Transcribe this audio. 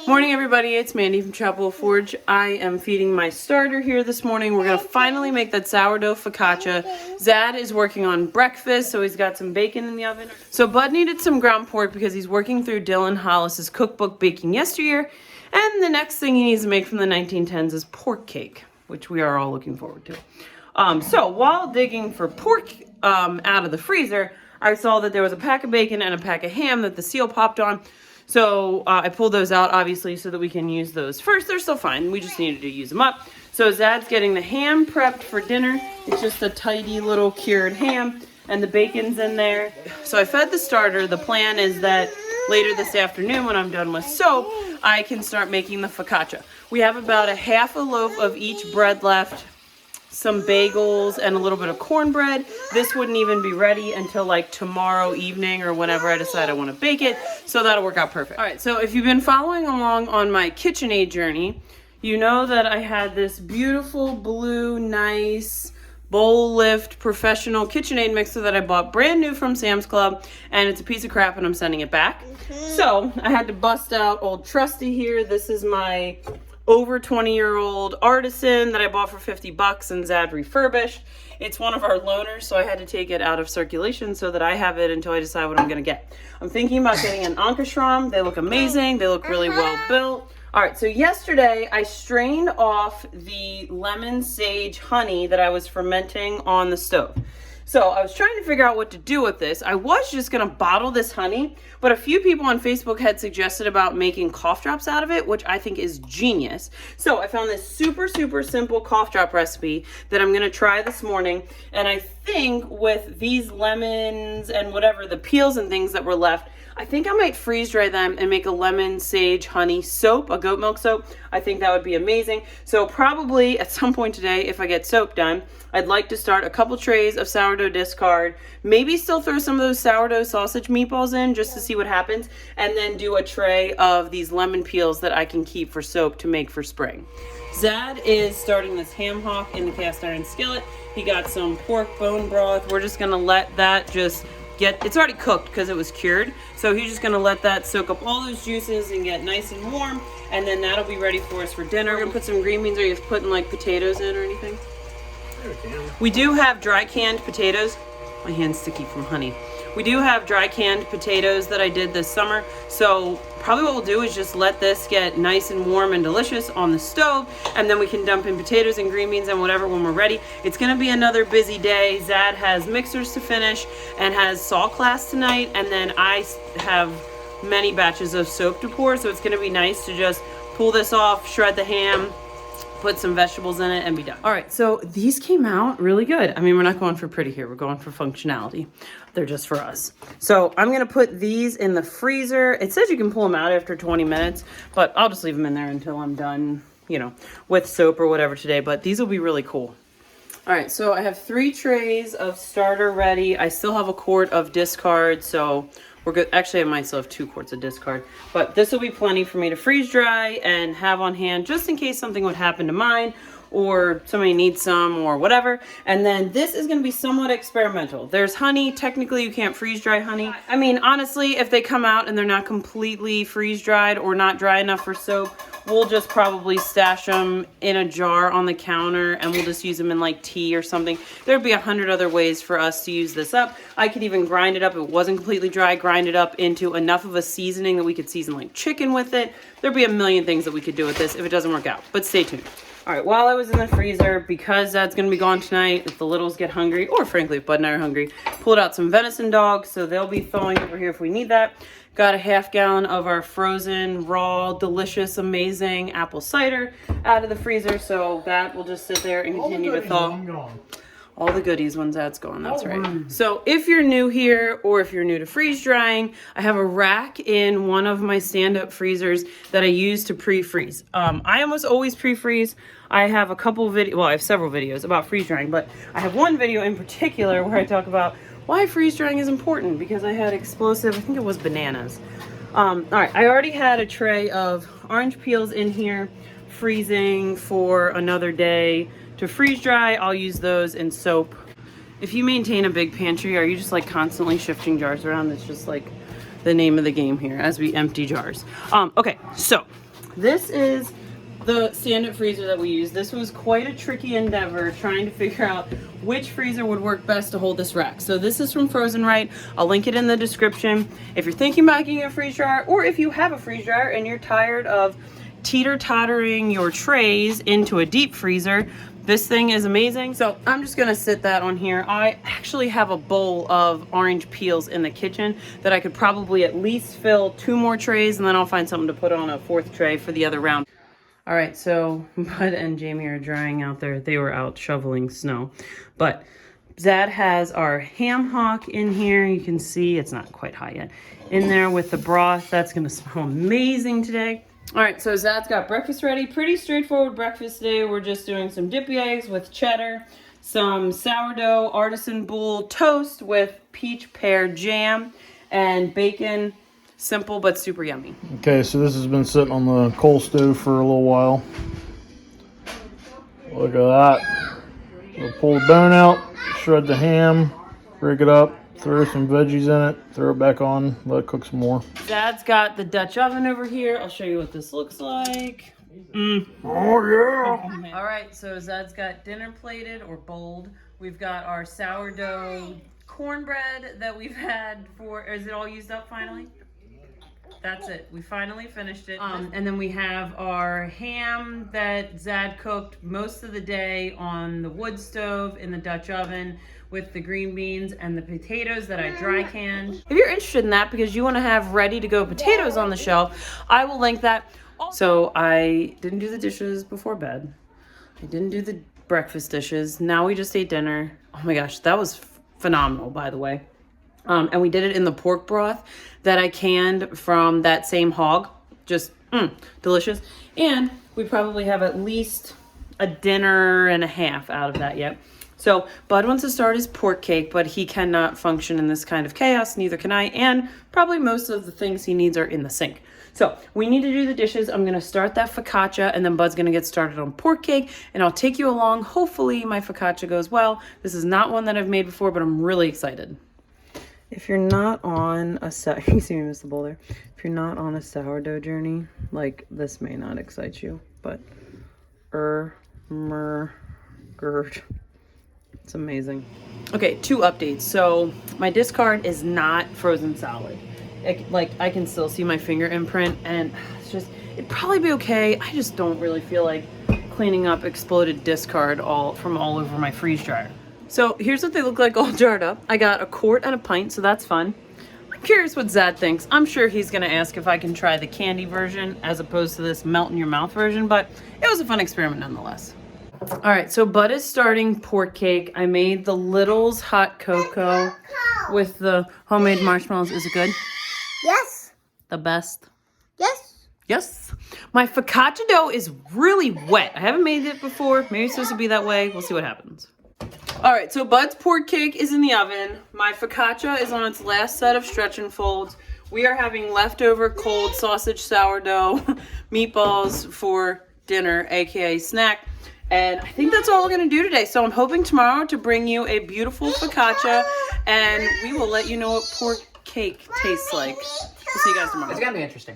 Morning everybody, it's Mandy from Chapel Forge. I am feeding my starter here this morning. We're gonna finally make that sourdough focaccia. Zad is working on breakfast, so he's got some bacon in the oven. So Bud needed some ground pork because he's working through Dylan Hollis's cookbook, Baking Yesteryear. And the next thing he needs to make from the 1910s is pork cake, which we are all looking forward to. So while digging for pork out of the freezer, I saw that there was a pack of bacon and a pack of ham that the seal popped on. So I pulled those out, obviously, so that we can use those first. They're still fine. We just needed to use them up. So Zad's getting the ham prepped for dinner. It's just a tidy little cured ham, and the bacon's in there. So I fed the starter. The plan is that later this afternoon, when I'm done with soap, I can start making the focaccia. We have about a half a loaf of each bread left, some bagels, and a little bit of cornbread. This wouldn't even be ready until like tomorrow evening or whenever I decide I want to bake it, so that'll work out perfect. All right, so if you've been following along on my KitchenAid journey, you know that I had this beautiful blue, nice, bowl lift professional KitchenAid mixer that I bought brand new from Sam's Club, and it's a piece of crap and I'm sending it back. So I had to bust out old trusty here. This is my over 20-year-old artisan that I bought for 50 bucks and Zad refurbished. It's one of our loaners, so I had to take it out of circulation so that I have it until I decide what I'm gonna get. I'm thinking about getting an Ankerstrom. They look amazing. They look really well built. All right, so yesterday I strained off the lemon sage honey that I was fermenting on the stove. So I was trying to figure out what to do with this. I was just gonna bottle this honey, but a few people on Facebook had suggested about making cough drops out of it, which I think is genius. So I found this super, super simple cough drop recipe that I'm gonna try this morning. And I think with these lemons and whatever, the peels and things that were left, I think I might freeze dry them and make a lemon sage honey soap, a goat milk soap. I think that would be amazing. So probably at some point today, if I get soap done, I'd like to start a couple trays of sourdough discard, maybe still throw some of those sourdough sausage meatballs in just to see what happens, and then do a tray of these lemon peels that I can keep for soap to make for spring. Zad is starting this ham hock in the cast iron skillet. He got some pork bone broth. We're just gonna let that just it's already cooked because it was cured. So he's just gonna let that soak up all those juices and get nice and warm, and then that'll be ready for us for dinner. We're gonna put some green beans. Are you putting like potatoes in or anything? We do have dry canned potatoes. My hand's sticky from honey. We do have dry canned potatoes that I did this summer. So probably what we'll do is just let this get nice and warm and delicious on the stove, and then we can dump in potatoes and green beans and whatever when we're ready. It's gonna be another busy day. Zad has mixers to finish and has saw class tonight, and then I have many batches of soap to pour, so it's gonna be nice to just pull this off, shred the ham, put some vegetables in it, and be done. All right, so these came out really good. I mean, we're not going for pretty here. We're going for functionality. They're just for us. So I'm gonna put these in the freezer. It says you can pull them out after 20 minutes, but I'll just leave them in there until I'm done, you know, with soap or whatever today, but these will be really cool. All right, so I have 3 trays of starter ready. I still have a quart of discard, so we're good. Actually, I might still have 2 quarts of discard, but this will be plenty for me to freeze dry and have on hand just in case something would happen to mine or somebody needs some or whatever. And then this is going to be somewhat experimental. There's honey. Technically, you can't freeze dry honey. I mean, honestly, if they come out and they're not completely freeze dried or not dry enough for soap, we'll just probably stash them in a jar on the counter and we'll just use them in like tea or something. There'd be 100 other ways for us to use this up. I could even grind it up if it wasn't completely dry, grind it up into enough of a seasoning that we could season like chicken with it. There'd be a million things that we could do with this if it doesn't work out, but stay tuned. All right, while I was in the freezer, because Dad's gonna be gone tonight, if the littles get hungry, or frankly, if Bud and I are hungry, pulled out some venison dogs, so they'll be thawing over here if we need that. Got a half gallon of our frozen, raw, delicious, amazing apple cider out of the freezer, so that will just sit there and continue to thaw. All the goodies when Zad's gone, that's right. So if you're new here or if you're new to freeze drying, I have a rack in one of my stand-up freezers that I use to pre-freeze. I almost always pre-freeze. I have a couple I have several videos about freeze drying, but I have one video in particular where I talk about why freeze drying is important because I had explosive, I think it was bananas. All right, I already had a tray of orange peels in here, freezing for another day. To freeze dry, I'll use those in soap. If you maintain a big pantry, are you just like constantly shifting jars around? It's just like the name of the game here as we empty jars. Okay, so this is the stand-up freezer that we use. This was quite a tricky endeavor trying to figure out which freezer would work best to hold this rack. So this is from Frozen Right. I'll link it in the description. If you're thinking about getting a freeze dryer, or if you have a freeze dryer and you're tired of teeter-tottering your trays into a deep freezer, this thing is amazing. So I'm just gonna sit that on here. I actually have a bowl of orange peels in the kitchen that I could probably at least fill 2 more trays, and then I'll find something to put on a 4th tray for the other round. All right, so Bud and Jamie are drying out there. They were out shoveling snow. But Zad has our ham hock in here. You can see it's not quite hot yet. In there with the broth. That's gonna smell amazing today. All right, so Zad's got breakfast ready. Pretty straightforward breakfast today. We're just doing some dippy eggs with cheddar, some sourdough artisan boule toast with peach pear jam, and bacon. Simple but super yummy. Okay, so this has been sitting on the coal stove for a little while. Look at that. We'll pull the bone out, shred the ham, break it up, throw some veggies in it, throw it back on, let it cook some more. Zad's got the Dutch oven over here. I'll show you what this looks like. Oh yeah! All right, so Zad's got dinner plated or bowled. We've got our sourdough cornbread that we've had for, is it all used up finally? That's it. We finally finished it. And then we have our ham that Zad cooked most of the day on the wood stove in the Dutch oven with the green beans and the potatoes that I dry canned. If you're interested in that because you want to have ready to go potatoes on the shelf, I will link that. So I didn't do the dishes before bed. I didn't do the breakfast dishes. Now we just ate dinner. Oh my gosh, that was phenomenal, by the way. And we did it in the pork broth that I canned from that same hog. Just delicious. And we probably have at least a dinner and a half out of that yet. So Bud wants to start his pork cake, but he cannot function in this kind of chaos. Neither can I. And probably most of the things he needs are in the sink. So we need to do the dishes. I'm going to start that focaccia, and then Bud's going to get started on pork cake, and I'll take you along. Hopefully my focaccia goes well. This is not one that I've made before, but I'm really excited. If you're not on a you see me miss the bowl there. If you're not on a sourdough journey, like, this may not excite you, but it's amazing. Okay, 2 updates. So my discard is not frozen solid. I can still see my finger imprint, and it's just, it'd probably be okay. I just don't really feel like cleaning up exploded discard from all over my freeze dryer. So here's what they look like all jarred up. I got a quart and a pint, so that's fun. I'm curious what Zad thinks. I'm sure he's gonna ask if I can try the candy version as opposed to this melt in your mouth version, but it was a fun experiment nonetheless. All right, so Bud is starting pork cake. I made the Little's hot cocoa with the homemade marshmallows. Is it good? Yes. The best? Yes. Yes. My focaccia dough is really wet. I haven't made it before. Maybe it's supposed to be that way. We'll see what happens. All right, so Bud's pork cake is in the oven. My focaccia is on its last set of stretch and folds. We are having leftover cold sausage sourdough meatballs for dinner, aka snack. And I think that's all we're gonna do today. So I'm hoping tomorrow to bring you a beautiful focaccia, and we will let you know what pork cake tastes like. We'll see you guys tomorrow. It's gonna be interesting.